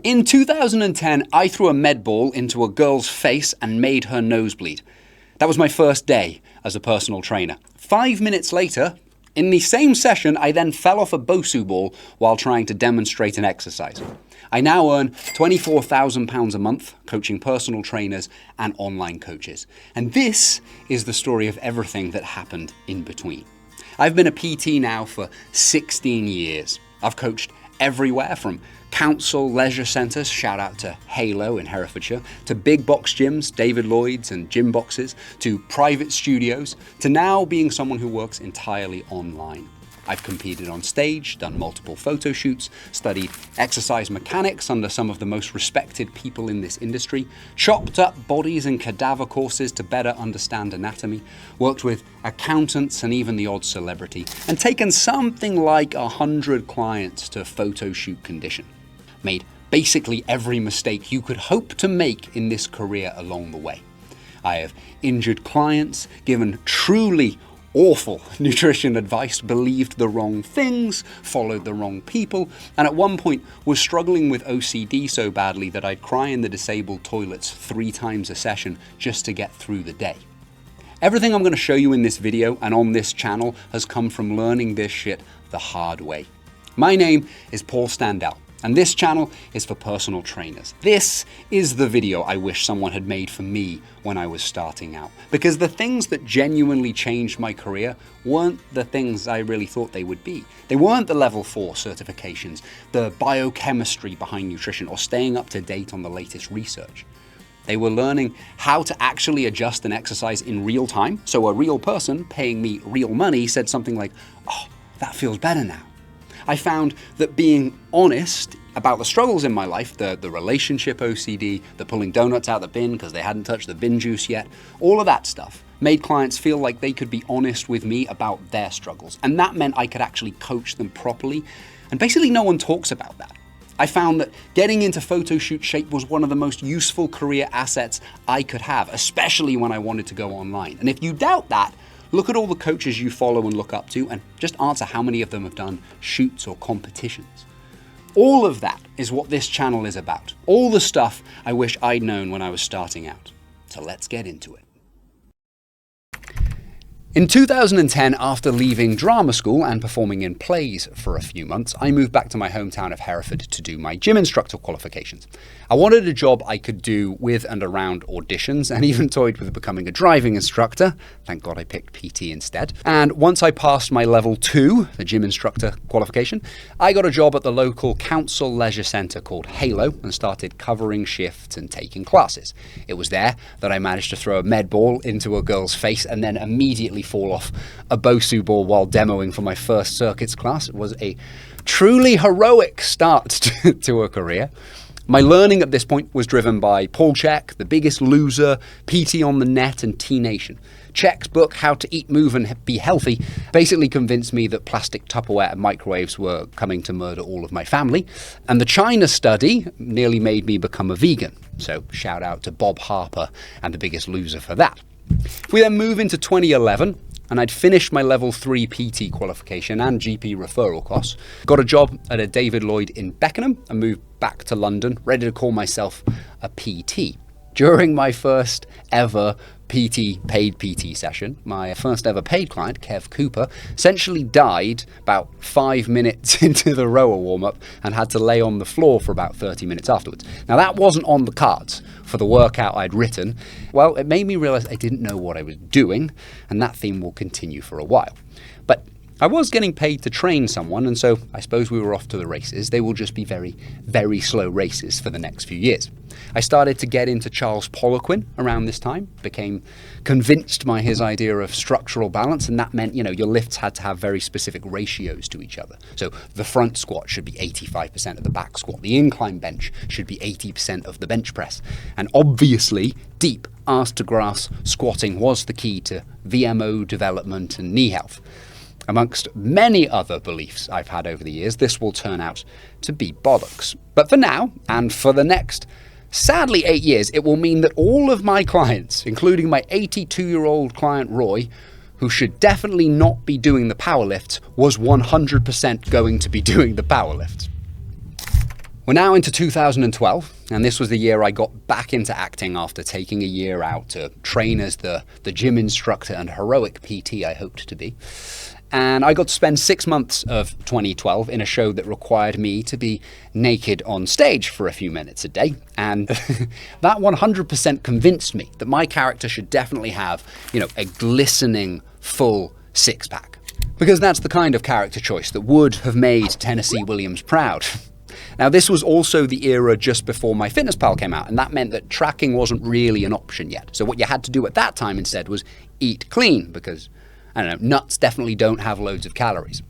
In 2010, I threw a med ball into a girl's face and made her nose bleed. That was my first day as a personal trainer. 5 minutes later, in the same session, I then fell off a Bosu ball while trying to demonstrate an exercise. I now earn £24,000 a month coaching personal trainers and online coaches. And this is the story of everything that happened in between. I've been a PT now for 16 years. I've coached everywhere from council leisure centres, shout out to Halo in Herefordshire, to big box gyms, David Lloyd's and gym boxes, to private studios, to now being someone who works entirely online. I've competed on stage, done multiple photo shoots, studied exercise mechanics under some of the most respected people in this industry, chopped up bodies and cadaver courses to better understand anatomy, worked with accountants and even the odd celebrity, and taken something like 100 clients to photo shoot condition. Made basically every mistake you could hope to make in this career along the way. I have injured clients, given truly awful nutrition advice, believed the wrong things, followed the wrong people, and at one point was struggling with OCD so badly that I'd cry in the disabled toilets 3 times a session just to get through the day. Everything I'm going to show you in this video and on this channel has come from learning this shit the hard way. My name is Paul Standell, and this channel is for personal trainers. This is the video I wish someone had made for me when I was starting out. Because the things that genuinely changed my career weren't the things I really thought they would be. They weren't the level 4 certifications, the biochemistry behind nutrition, or staying up to date on the latest research. They were learning how to actually adjust an exercise in real time. So a real person paying me real money said something like, "Oh, that feels better now." I found that being honest about the struggles in my life, the relationship OCD, the pulling donuts out the bin because they hadn't touched the bin juice yet, all of that stuff made clients feel like they could be honest with me about their struggles. And that meant I could actually coach them properly. And basically no one talks about that. I found that getting into photo shoot shape was one of the most useful career assets I could have, especially when I wanted to go online. And if you doubt that, look at all the coaches you follow and look up to and just answer how many of them have done shoots or competitions. All of that is what this channel is about. All the stuff I wish I'd known when I was starting out. So let's get into it. In 2010, after leaving drama school and performing in plays for a few months, I moved back to my hometown of Hereford to do my gym instructor qualifications. I wanted a job I could do with and around auditions, and even toyed with becoming a driving instructor. Thank God I picked PT instead. And once I passed my level 2, the gym instructor qualification, I got a job at the local council leisure centre called Halo and started covering shifts and taking classes. It was there that I managed to throw a med ball into a girl's face and then immediately fall off a Bosu ball while demoing for my first circuits class. It was a truly heroic start to a career. My learning at this point was driven by Paul Chek, The Biggest Loser, PT on the Net, and T Nation. Chek's book, How to Eat, Move and Be Healthy, basically convinced me that plastic Tupperware and microwaves were coming to murder all of my family. And the China study nearly made me become a vegan. So shout out to Bob Harper and The Biggest Loser for that. We then move into 2011, and I'd finished my level 3 PT qualification and GP referral course, got a job at a David Lloyd in Beckenham, and moved back to London, ready to call myself a PT. During my first ever paid PT session, my first ever paid client, Kev Cooper, essentially died about 5 minutes into the rower warm-up and had to lay on the floor for about 30 minutes afterwards. Now that wasn't on the cards for the workout I'd written. Well, it made me realize I didn't know what I was doing, and that theme will continue for a while. But I was getting paid to train someone, and so I suppose we were off to the races. They will just be very, very slow races for the next few years. I started to get into Charles Poliquin around this time, became convinced by his idea of structural balance, and that meant, your lifts had to have very specific ratios to each other. So the front squat should be 85% of the back squat. The incline bench should be 80% of the bench press. And obviously, deep arse to grass squatting was the key to VMO development and knee health. Amongst many other beliefs I've had over the years, this will turn out to be bollocks. But for now, and for the next, sadly 8 years, it will mean that all of my clients, including my 82-year-old client Roy, who should definitely not be doing the power lifts, was 100% going to be doing the power lifts. We're now into 2012, and this was the year I got back into acting after taking a year out to train as the gym instructor and heroic PT I hoped to be. And I got to spend 6 months of 2012 in a show that required me to be naked on stage for a few minutes a day. And that 100% convinced me that my character should definitely have, a glistening, full six-pack. Because that's the kind of character choice that would have made Tennessee Williams proud. Now, this was also the era just before MyFitnessPal came out, and that meant that tracking wasn't really an option yet. So what you had to do at that time instead was eat clean, because, nuts definitely don't have loads of calories.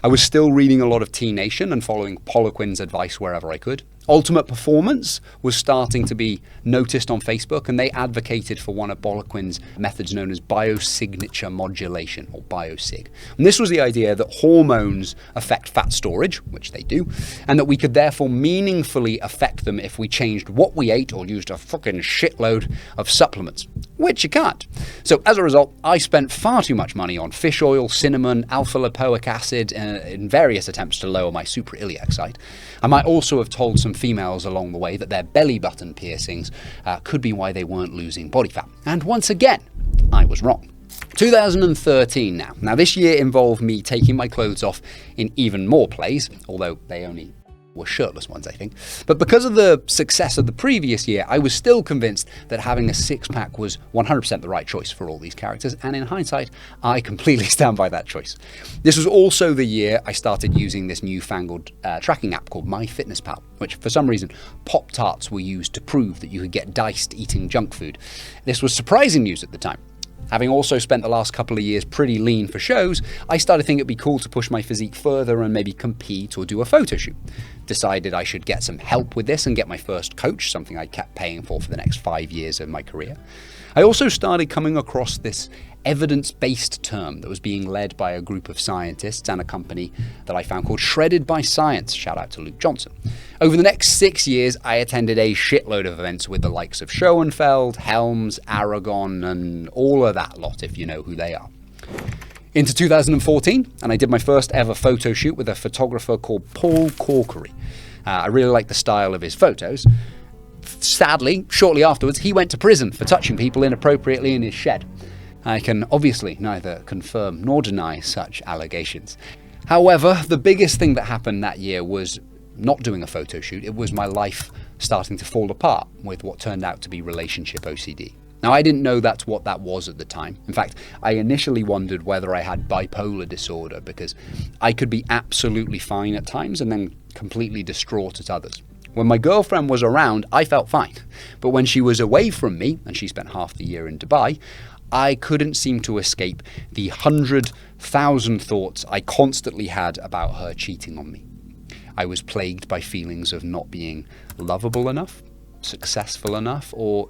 I was still reading a lot of T Nation and following Poliquin's advice wherever I could. Ultimate Performance was starting to be noticed on Facebook, and they advocated for one of Poliquin's methods known as biosignature modulation, or biosig. And this was the idea that hormones affect fat storage, which they do, and that we could therefore meaningfully affect them if we changed what we ate or used a fucking shitload of supplements, which you can't. So as a result, I spent far too much money on fish oil, cinnamon, alpha-lipoic acid in various attempts to lower my suprailiac site. I might also have told some females along the way that their belly button piercings could be why they weren't losing body fat. And once again, I was wrong. 2013 now. Now this year involved me taking my clothes off in even more plays, although they only were shirtless ones, I think. But because of the success of the previous year, I was still convinced that having a six-pack was 100% the right choice for all these characters, and in hindsight, I completely stand by that choice. This was also the year I started using this newfangled tracking app called MyFitnessPal, which for some reason, Pop-Tarts were used to prove that you could get diced eating junk food. This was surprising news at the time. Having also spent the last couple of years pretty lean for shows, I started thinking it'd be cool to push my physique further and maybe compete or do a photo shoot. Decided I should get some help with this and get my first coach, something I kept paying for the next 5 years of my career. I also started coming across this evidence-based term that was being led by a group of scientists and a company that I found called Shredded by Science. Shout out to Luke Johnson. Over the next 6 years, I attended a shitload of events with the likes of Schoenfeld, Helms, Aragon, and all of that lot, if you know who they are. Into 2014, and I did my first ever photo shoot with a photographer called Paul Corkery. I really like the style of his photos. Sadly, shortly afterwards, he went to prison for touching people inappropriately in his shed. I can obviously neither confirm nor deny such allegations. However, the biggest thing that happened that year was not doing a photo shoot. It was my life starting to fall apart with what turned out to be relationship OCD. Now, I didn't know that's what that was at the time. In fact, I initially wondered whether I had bipolar disorder because I could be absolutely fine at times and then completely distraught at others. When my girlfriend was around, I felt fine. But when she was away from me, and she spent half the year in Dubai, I couldn't seem to escape the 100,000 thoughts I constantly had about her cheating on me. I was plagued by feelings of not being lovable enough, successful enough, or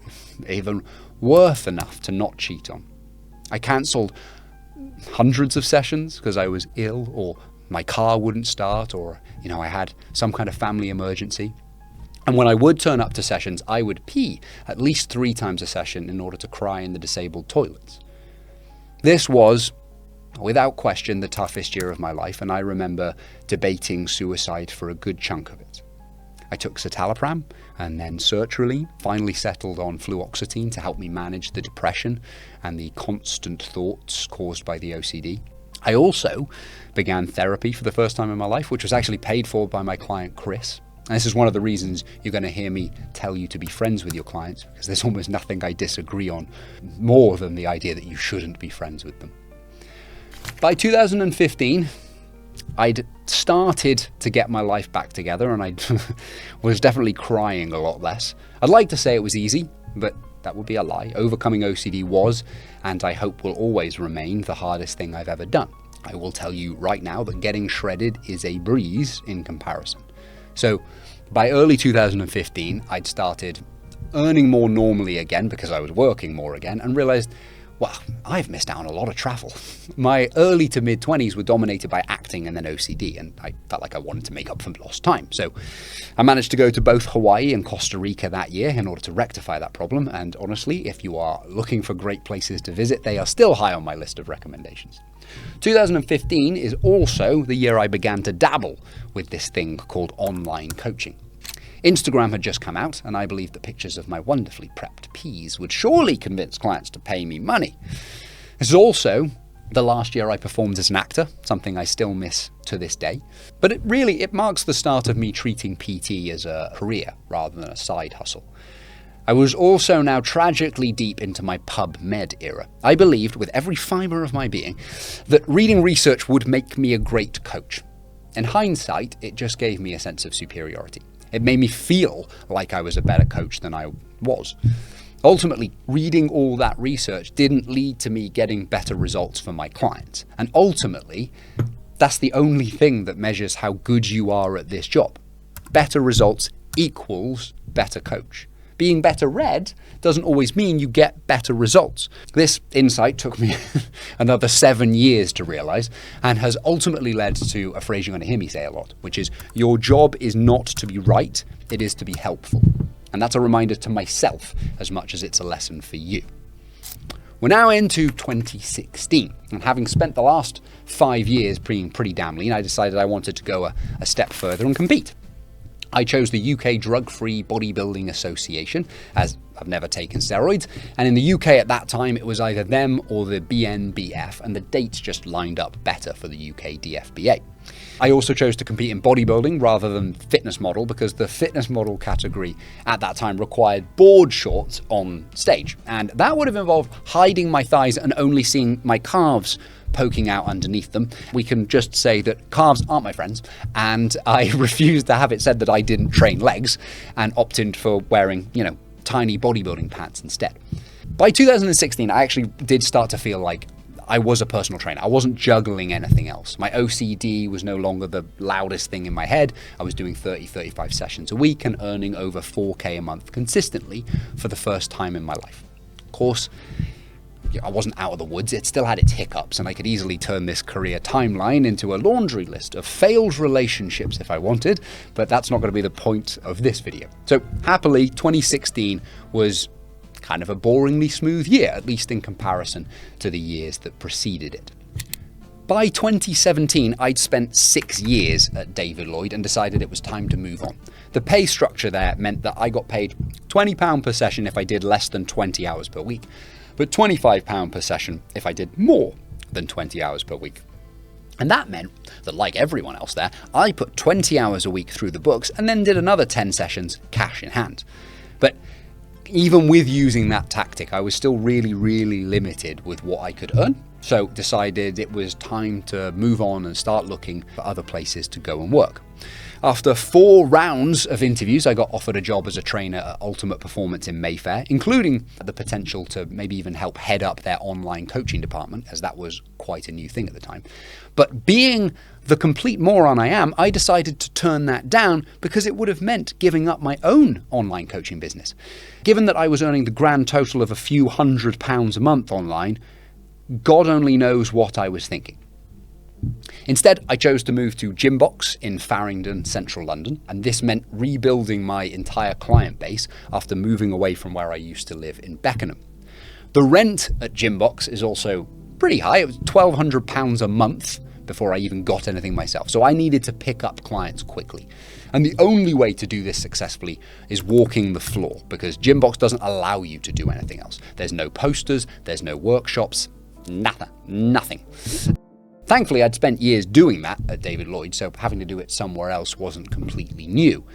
even worth enough to not cheat on. I cancelled hundreds of sessions because I was ill, or my car wouldn't start, or I had some kind of family emergency. And when I would turn up to sessions, I would pee at least 3 times a session in order to cry in the disabled toilets. This was, without question, the toughest year of my life, and I remember debating suicide for a good chunk of it. I took citalopram and then sertraline, finally settled on fluoxetine to help me manage the depression and the constant thoughts caused by the OCD. I also began therapy for the first time in my life, which was actually paid for by my client, Chris. And this is one of the reasons you're going to hear me tell you to be friends with your clients, because there's almost nothing I disagree on more than the idea that you shouldn't be friends with them. By 2015, I'd started to get my life back together, and I was definitely crying a lot less. I'd like to say it was easy, but that would be a lie. Overcoming OCD was, and I hope will always remain, the hardest thing I've ever done. I will tell you right now that getting shredded is a breeze in comparison. So by early 2015, I'd started earning more normally again because I was working more again, and realized, well, I've missed out on a lot of travel. My early to mid 20s were dominated by acting and then OCD, and I felt like I wanted to make up for lost time. So I managed to go to both Hawaii and Costa Rica that year in order to rectify that problem. And honestly, if you are looking for great places to visit, they are still high on my list of recommendations. 2015 is also the year I began to dabble with this thing called online coaching. Instagram had just come out, and I believed that pictures of my wonderfully prepped peas would surely convince clients to pay me money. This is also the last year I performed as an actor, something I still miss to this day. But it marks the start of me treating PT as a career rather than a side hustle. I was also now tragically deep into my pub med era. I believed with every fibre of my being that reading research would make me a great coach. In hindsight, it just gave me a sense of superiority. It made me feel like I was a better coach than I was. Ultimately, reading all that research didn't lead to me getting better results for my clients. And ultimately, that's the only thing that measures how good you are at this job. Better results equals better coach. Being better read doesn't always mean you get better results. This insight took me another 7 years to realize, and has ultimately led to a phrase you're going to hear me say a lot, which is, your job is not to be right, it is to be helpful. And that's a reminder to myself as much as it's a lesson for you. We're now into 2016, and having spent the last 5 years being pretty damn lean, I decided I wanted to go a step further and compete. I chose the UK Drug-Free Bodybuilding Association, as I've never taken steroids, and in the UK at that time it was either them or the BNBF, and the dates just lined up better for the UK DFBA. I also chose to compete in bodybuilding rather than fitness model because the fitness model category at that time required board shorts on stage, and that would have involved hiding my thighs and only seeing my calves poking out underneath them. We can just say that calves aren't my friends, and I refused to have it said that I didn't train legs and opted for wearing, tiny bodybuilding pants instead. By 2016, I actually did start to feel like I was a personal trainer. I wasn't juggling anything else. My OCD was no longer the loudest thing in my head. I was doing 35 sessions a week and earning over 4K a month consistently for the first time in my life. Of course, I wasn't out of the woods. It still had its hiccups, and I could easily turn this career timeline into a laundry list of failed relationships if I wanted, but that's not going to be the point of this video. So happily, 2016 was kind of a boringly smooth year, at least in comparison to the years that preceded it. By 2017, I'd spent 6 years at David Lloyd and decided it was time to move on. The pay structure there meant that I got paid £20 per session if I did less than 20 hours per week, but £25 per session if I did more than 20 hours per week. And that meant that, like everyone else there, I put 20 hours a week through the books and then did another 10 sessions cash in hand. But even with using that tactic, I was still really, really limited with what I could earn. So decided it was time to move on and start looking for other places to go and work. After 4 rounds of interviews, I got offered a job as a trainer at Ultimate Performance in Mayfair, including the potential to maybe even help head up their online coaching department, as that was quite a new thing at the time. But being the complete moron I am, I decided to turn that down because it would have meant giving up my own online coaching business. Given that I was earning the grand total of a few £100 a month online, God only knows what I was thinking. Instead, I chose to move to Gymbox in Farringdon, central London, and this meant rebuilding my entire client base after moving away from where I used to live in Beckenham. The rent at Gymbox is also pretty high. It was £1,200 a month before I even got anything myself, so I needed to pick up clients quickly. And the only way to do this successfully is walking the floor, because Gymbox doesn't allow you to do anything else. There's no posters, there's no workshops, nothing. Thankfully, I'd spent years doing that at David Lloyd, so having to do it somewhere else wasn't completely new.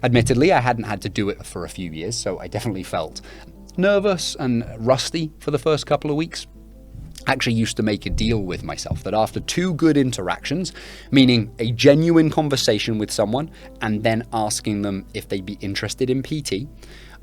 Admittedly, I hadn't had to do it for a few years, so I definitely felt nervous and rusty for the first couple of weeks. I actually used to make a deal with myself that after 2 good interactions, meaning a genuine conversation with someone and then asking them if they'd be interested in PT,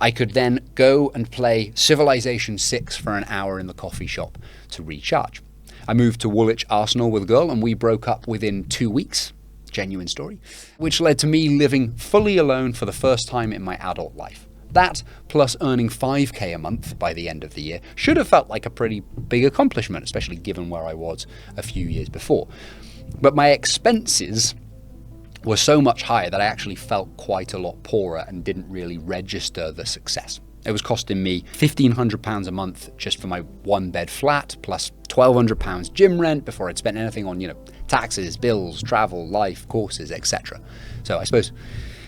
I could then go and play Civilization 6 for an hour in the coffee shop to recharge. I moved to Woolwich Arsenal with a girl and we broke up within 2 weeks. Genuine story. Which led to me living fully alone for the first time in my adult life. That, plus earning 5K a month by the end of the year, should have felt like a pretty big accomplishment, especially given where I was a few years before. But my expenses were so much higher that I actually felt quite a lot poorer and didn't really register the success. It was costing me £1,500 a month just for my 1-bed flat, plus £1,200 gym rent before I'd spent anything on, taxes, bills, travel, life, courses, etc. So I suppose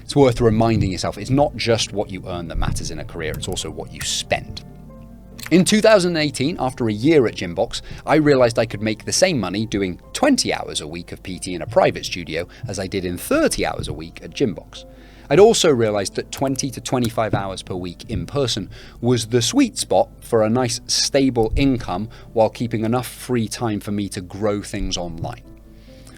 It's worth reminding yourself it's not just what you earn that matters in a career, it's also what you spend. In 2018, after a year at Gymbox, I realized I could make the same money doing 20 hours a week of PT in a private studio as I did in 30 hours a week at Gymbox. I'd also realized that 20 to 25 hours per week in person was the sweet spot for a nice stable income while keeping enough free time for me to grow things online.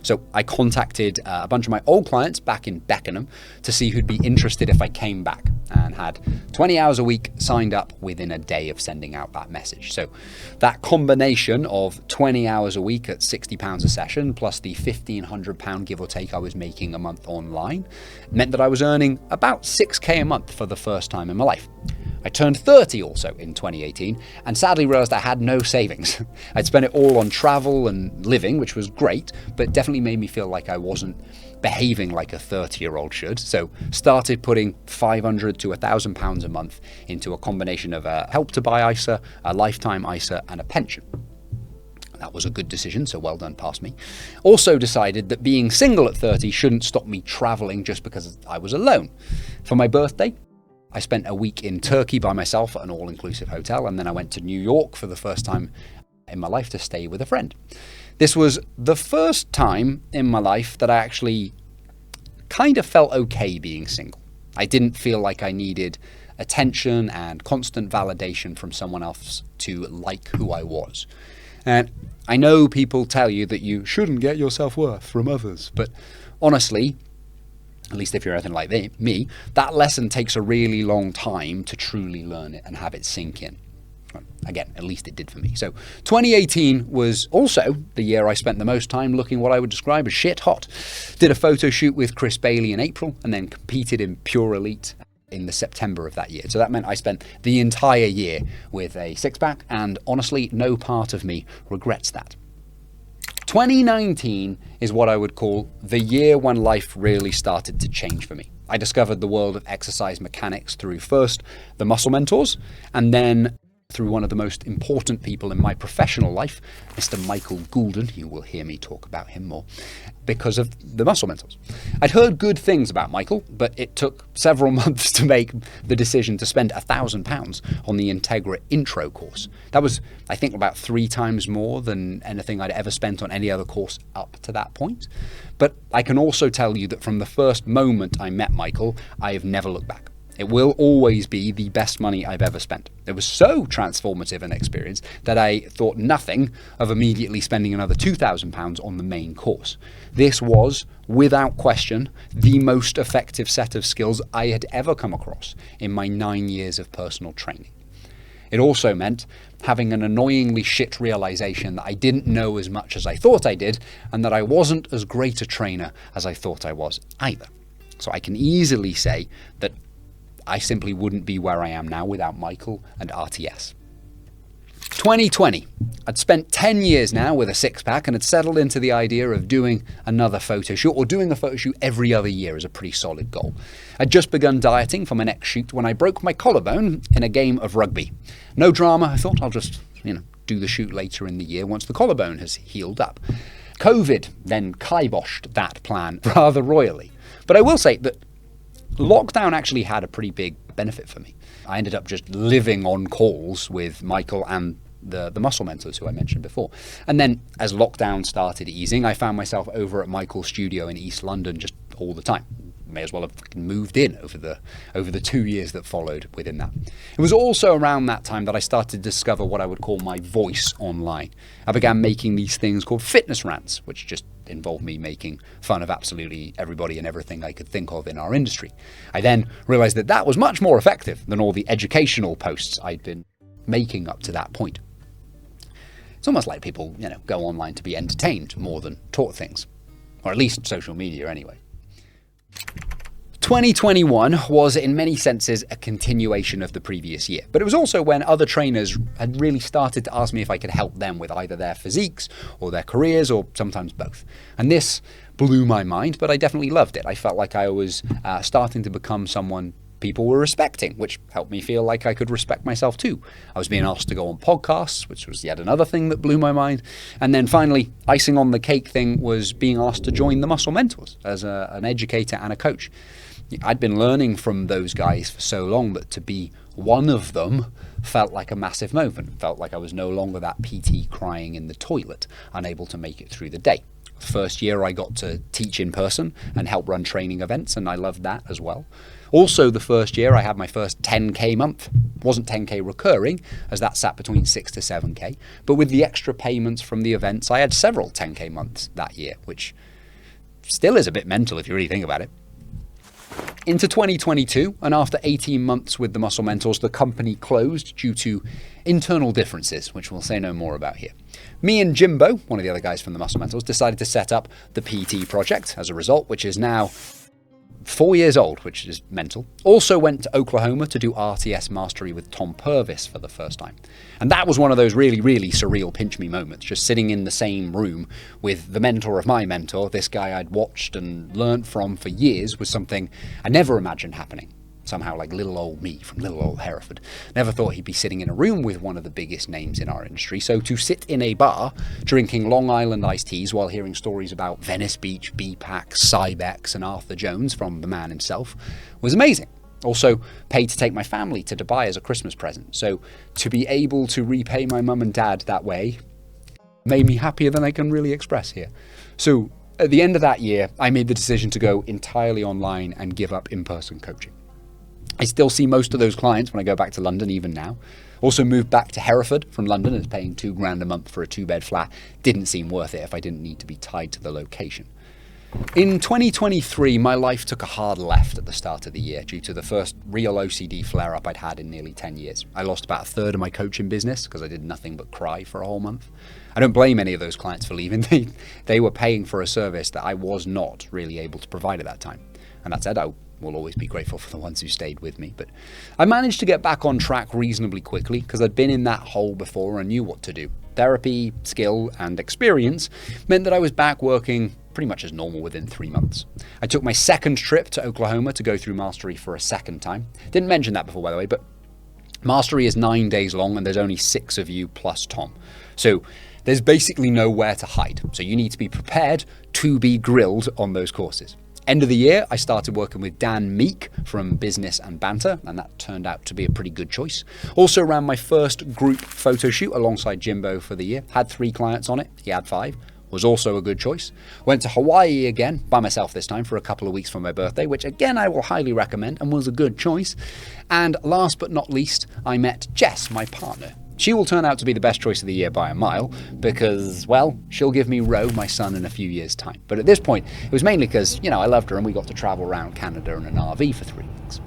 So I contacted a bunch of my old clients back in Beckenham to see who'd be interested if I came back, and had 20 hours a week signed up within a day of sending out that message. So that combination of 20 hours a week at £60 a session plus the £1,500 give or take I was making a month online meant that I was earning about 6k a month for the first time in my life. I turned 30 also in 2018 and sadly realized I had no savings. I'd spent it all on travel and living, which was great, but definitely made me feel like I wasn't behaving like a 30-year-old should. So started putting £500 to £1,000 a month into a combination of a Help to Buy ISA, a lifetime ISA, and a pension. That was a good decision, so well done past me. Also decided that being single at 30 shouldn't stop me traveling just because I was alone. For my birthday, I spent a week in Turkey by myself at an all-inclusive hotel, and then I went to New York for the first time in my life to stay with a friend. This was the first time in my life that I actually kind of felt okay being single. I didn't feel like I needed attention and constant validation from someone else to like who I was. And I know people tell you that you shouldn't get your self-worth from others, but honestly, at least if you're anything like me, that lesson takes a really long time to truly learn it and have it sink in. Again, at least it did for me. So 2018 was also the year I spent the most time looking what I would describe as shit hot. Did a photo shoot with Chris Bailey in April and then competed in Pure Elite in the September of that year. So that meant I spent the entire year with a six-pack, and honestly, no part of me regrets that. 2019 is what I would call the year when life really started to change for me. I discovered the world of exercise mechanics through first the Muscle Mentors, and then through one of the most important people in my professional life, Mr. Michael Goulden. You will hear me talk about him more because of the Muscle Mentors. I'd heard good things about Michael, but it took several months to make the decision to spend £1,000 on the Integra Intro course. That was, I think, about 3 times more than anything I'd ever spent on any other course up to that point. But I can also tell you that from the first moment I met Michael, I have never looked back. It will always be the best money I've ever spent. It was so transformative an experience that I thought nothing of immediately spending another £2,000 on the main course. This was, without question, the most effective set of skills I had ever come across in my 9 years of personal training. It also meant having an annoyingly shit realization that I didn't know as much as I thought I did, and that I wasn't as great a trainer as I thought I was either. So I can easily say that I simply wouldn't be where I am now without Michael and RTS. 2020. I'd spent 10 years now with a six-pack and had settled into the idea of doing another photo shoot, or doing a photo shoot every other year as a pretty solid goal. I'd just begun dieting for my next shoot when I broke my collarbone in a game of rugby. No drama, I thought I'll just, do the shoot later in the year once the collarbone has healed up. COVID then kiboshed that plan rather royally. But I will say that lockdown actually had a pretty big benefit for me. I ended up just living on calls with Michael and the Muscle Mentors who I mentioned before. And then as lockdown started easing, I found myself over at Michael's studio in East London just all the time. May as well have moved in over the 2 years that followed within that. It was also around that time that I started to discover what I would call my voice online. I began making these things called fitness rants, which just involved me making fun of absolutely everybody and everything I could think of in our industry. I then realized that that was much more effective than all the educational posts I'd been making up to that point. It's almost like people, go online to be entertained more than taught things, or at least social media anyway. 2021 was in many senses a continuation of the previous year, but it was also when other trainers had really started to ask me if I could help them with either their physiques or their careers, or sometimes both. And this blew my mind, but I definitely loved it. I felt like I was starting to become someone people were respecting, which helped me feel like I could respect myself too. I was being asked to go on podcasts, which was yet another thing that blew my mind. And then finally, icing on the cake thing was being asked to join the Muscle Mentors as an educator and a coach. I'd been learning from those guys for so long that to be one of them felt like a massive moment. Felt like I was no longer that PT crying in the toilet, unable to make it through the day. First year I got to teach in person and help run training events, and I loved that as well. Also, the first year I had my first 10k month. Wasn't 10k recurring, as that sat between 6 to 7k, but with the extra payments from the events, I had several 10k months that year, which still is a bit mental if you really think about it. Into 2022, and after 18 months with the Muscle Mentors, the company closed due to internal differences, which we'll say no more about here. Me and Jimbo, one of the other guys from the Muscle Mentors, decided to set up the PT project as a result, which is now 4 years old, which is mental. Also went to Oklahoma to do RTS Mastery with Tom Purvis for the first time. And that was one of those really, really surreal pinch me moments, just sitting in the same room with the mentor of my mentor. This guy I'd watched and learnt from for years was something I never imagined happening. Somehow like little old me from little old Hereford. Never thought he'd be sitting in a room with one of the biggest names in our industry. So to sit in a bar drinking Long Island iced teas while hearing stories about Venice Beach, BPAC, Cybex and Arthur Jones from the man himself was amazing. Also paid to take my family to Dubai as a Christmas present. So to be able to repay my mum and dad that way made me happier than I can really express here. So at the end of that year, I made the decision to go entirely online and give up in-person coaching. I still see most of those clients when I go back to London, even now. Also moved back to Hereford from London, as paying $2,000 a month for a 2-bed flat didn't seem worth it if I didn't need to be tied to the location. In 2023, my life took a hard left at the start of the year due to the first real OCD flare-up I'd had in nearly 10 years. I lost about a third of my coaching business because I did nothing but cry for a whole month. I don't blame any of those clients for leaving. They were paying for a service that I was not really able to provide at that time. And that said, I will always be grateful for the ones who stayed with me. But I managed to get back on track reasonably quickly because I'd been in that hole before and knew what to do. Therapy, skill, and experience meant that I was back working pretty much as normal within 3 months. I took my second trip to Oklahoma to go through Mastery for a second time. Didn't mention that before, by the way, but Mastery is 9 days long and there's only 6 of you plus Tom. So there's basically nowhere to hide. So you need to be prepared to be grilled on those courses. End of the year, I started working with Dan Meek from Business and Banter, and that turned out to be a pretty good choice. Also ran my first group photo shoot alongside Jimbo for the year. Had 3 clients on it, he had 5. Was also a good choice. Went to Hawaii again, by myself this time, for a couple of weeks for my birthday, which again I will highly recommend and was a good choice. And last but not least, I met Jess, my partner. She will turn out to be the best choice of the year by a mile because, well, she'll give me Ro, my son, in a few years' time. But at this point, it was mainly because, I loved her and we got to travel around Canada in an RV for 3 weeks.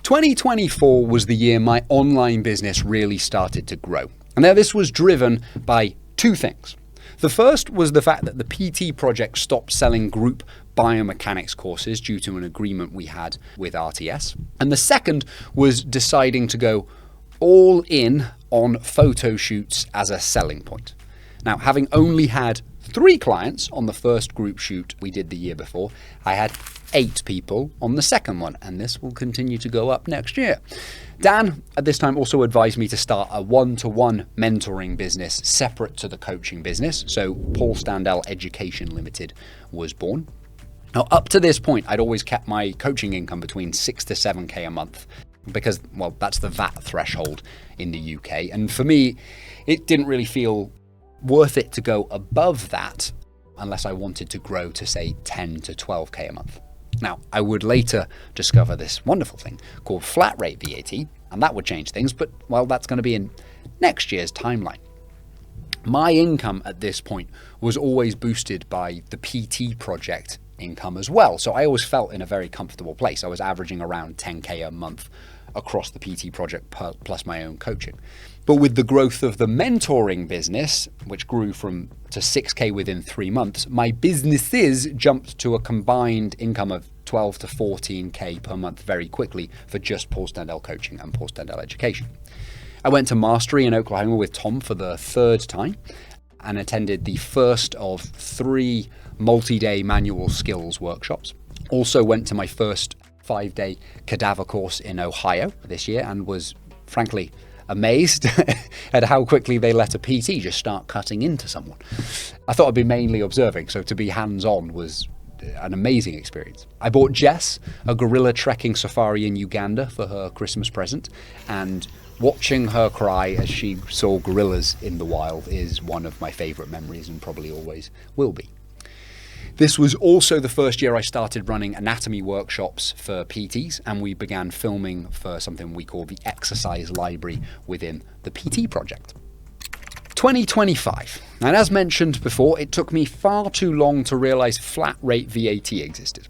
2024 was the year my online business really started to grow. And now this was driven by 2 things. The first was the fact that the PT project stopped selling group biomechanics courses due to an agreement we had with RTS. And the second was deciding to go all in on photo shoots as a selling point. Now, having only had 3 clients on the first group shoot we did the year before, I had 8 people on the second one, and this will continue to go up next year. Dan, at this time, also advised me to start a one-to-one mentoring business separate to the coaching business, so Paul Standell Education Limited was born. Now, up to this point, I'd always kept my coaching income between 6 to 7k a month, because, well, that's the VAT threshold in the UK. And for me, it didn't really feel worth it to go above that unless I wanted to grow to, say, 10 to 12k a month. Now, I would later discover this wonderful thing called flat rate VAT, and that would change things, but, well, that's going to be in next year's timeline. My income at this point was always boosted by the PT project income as well, so I always felt in a very comfortable place. I was averaging around 10k a month across the PT project plus my own coaching. But with the growth of the mentoring business, which grew to 6k within 3 months, my businesses jumped to a combined income of 12 to 14k per month very quickly for just Paul Standell Coaching and Paul Standell Education. I went to Mastery in Oklahoma with Tom for the 3rd time and attended the first of 3 multi-day manual skills workshops. Also went to my first 5-day cadaver course in Ohio this year and was frankly amazed at how quickly they let a PT just start cutting into someone. I thought I'd be mainly observing, so to be hands-on was an amazing experience. I bought Jess a gorilla trekking safari in Uganda for her Christmas present, and watching her cry as she saw gorillas in the wild is one of my favourite memories and probably always will be. This was also the first year I started running anatomy workshops for PTs, and we began filming for something we call the exercise library within the PT project. 2025. And as mentioned before, it took me far too long to realise flat rate VAT existed.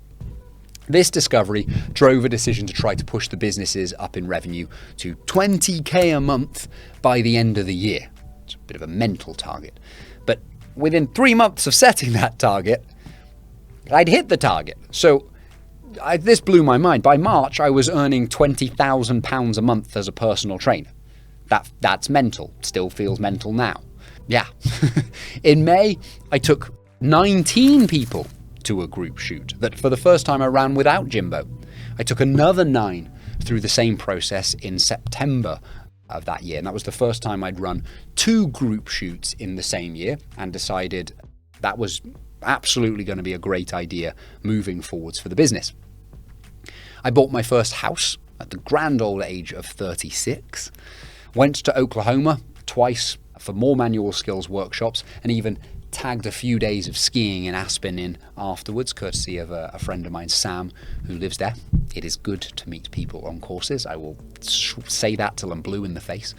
This discovery drove a decision to try to push the businesses up in revenue to 20k a month by the end of the year. It's a bit of a mental target. But within 3 months of setting that target, I'd hit the target. So this blew my mind. By March, I was earning £20,000 a month as a personal trainer. That's mental. Still feels mental now. Yeah. In May, I took 19 people to a group shoot that for the first time I ran without Jimbo. I took another 9 through the same process in September of that year. And that was the first time I'd run 2 group shoots in the same year, and decided that was absolutely going to be a great idea moving forwards for the business. I bought my first house at the grand old age of 36, went to Oklahoma twice for more manual skills workshops, and even tagged a few days of skiing in Aspen in afterwards, courtesy of a friend of mine, Sam, who lives there. It is good to meet people on courses. I will say that till I'm blue in the face.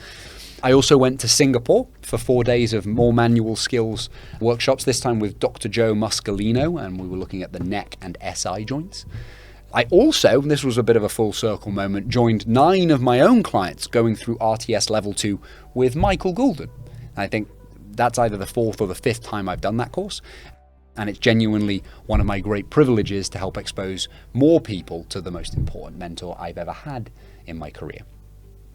I also went to Singapore for 4 days of more manual skills workshops, this time with Dr. Joe Muscolino, and we were looking at the neck and SI joints. I also, and this was a bit of a full circle moment, joined 9 of my own clients going through RTS Level 2 with Michael Goulden. I think that's either the 4th or the 5th time I've done that course, and it's genuinely one of my great privileges to help expose more people to the most important mentor I've ever had in my career.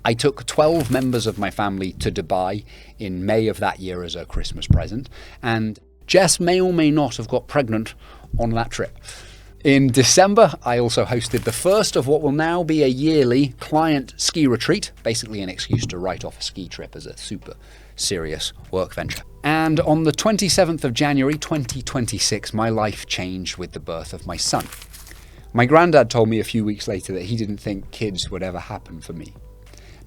I took 12 members of my family to Dubai in May of that year as a Christmas present, and Jess may or may not have got pregnant on that trip. In December, I also hosted the first of what will now be a yearly client ski retreat, basically an excuse to write off a ski trip as a super serious work venture. And on the 27th of January 2026, my life changed with the birth of my son. My granddad told me a few weeks later that he didn't think kids would ever happen for me.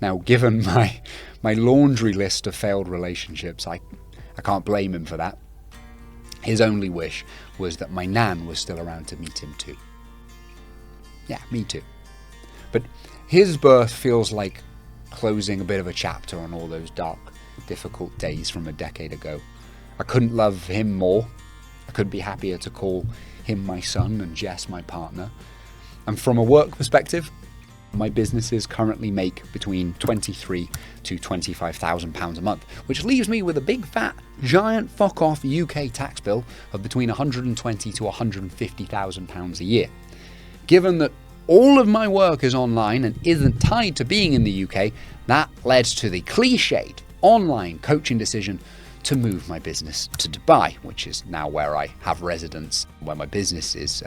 Now, given my laundry list of failed relationships, I can't blame him for that. His only wish was that my nan was still around to meet him too. Yeah, me too. But his birth feels like closing a bit of a chapter on all those dark, difficult days from a decade ago. I couldn't love him more. I couldn't be happier to call him my son and Jess my partner. And from a work perspective, my businesses currently make between £23,000 to £25,000 a month, which leaves me with a big fat giant fuck off UK tax bill of between £120,000 to £150,000 a year. Given that all of my work is online and isn't tied to being in the UK, that led to the cliched online coaching decision to move my business to Dubai, which is now where I have residence, where my business is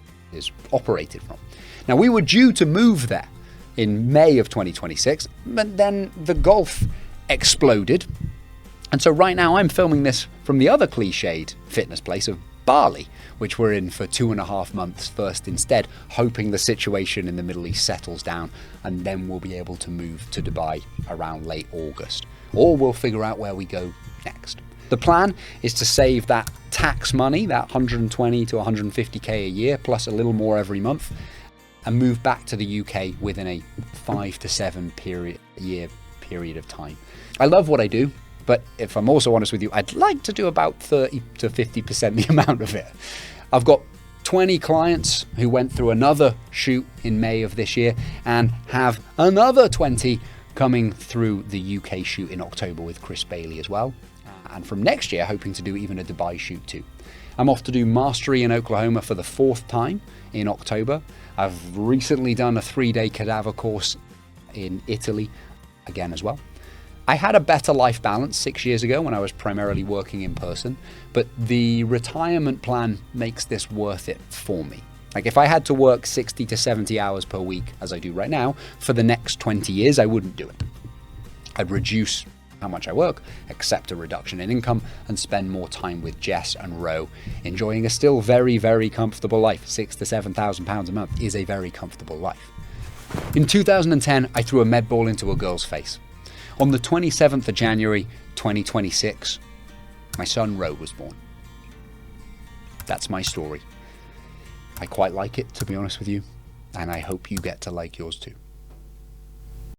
operated from. Now, we were due to move there in May of 2026, but then the Gulf exploded. And so right now I'm filming this from the other cliched fitness place of Bali, which we're in for 2.5 months first instead, hoping the situation in the Middle East settles down, and then we'll be able to move to Dubai around late August. Or we'll figure out where we go next. The plan is to save that tax money, that 120 to 150k a year, plus a little more every month, and move back to the UK within a 5 to 7 year period of time. I love what I do, but if I'm also honest with you, I'd like to do about 30 to 50% the amount of it. I've got 20 clients who went through another shoot in May of this year, and have another 20 coming through the UK shoot in October with Chris Bailey as well. And from next year, hoping to do even a Dubai shoot too. I'm off to do Mastery in Oklahoma for the 4th time in October. I've recently done a 3-day cadaver course in Italy again as well. I had a better life balance 6 years ago when I was primarily working in person, but the retirement plan makes this worth it for me. Like, if I had to work 60 to 70 hours per week, as I do right now, for the next 20 years, I wouldn't do it. I'd reduce how much I work, accept a reduction in income, and spend more time with Jess and Ro, enjoying a still very, very comfortable life. £6,000 to £7,000 a month is a very comfortable life. In 2010, I threw a med ball into a girl's face. On the 27th of January, 2026, my son Ro was born. That's my story. I quite like it, to be honest with you, and I hope you get to like yours too.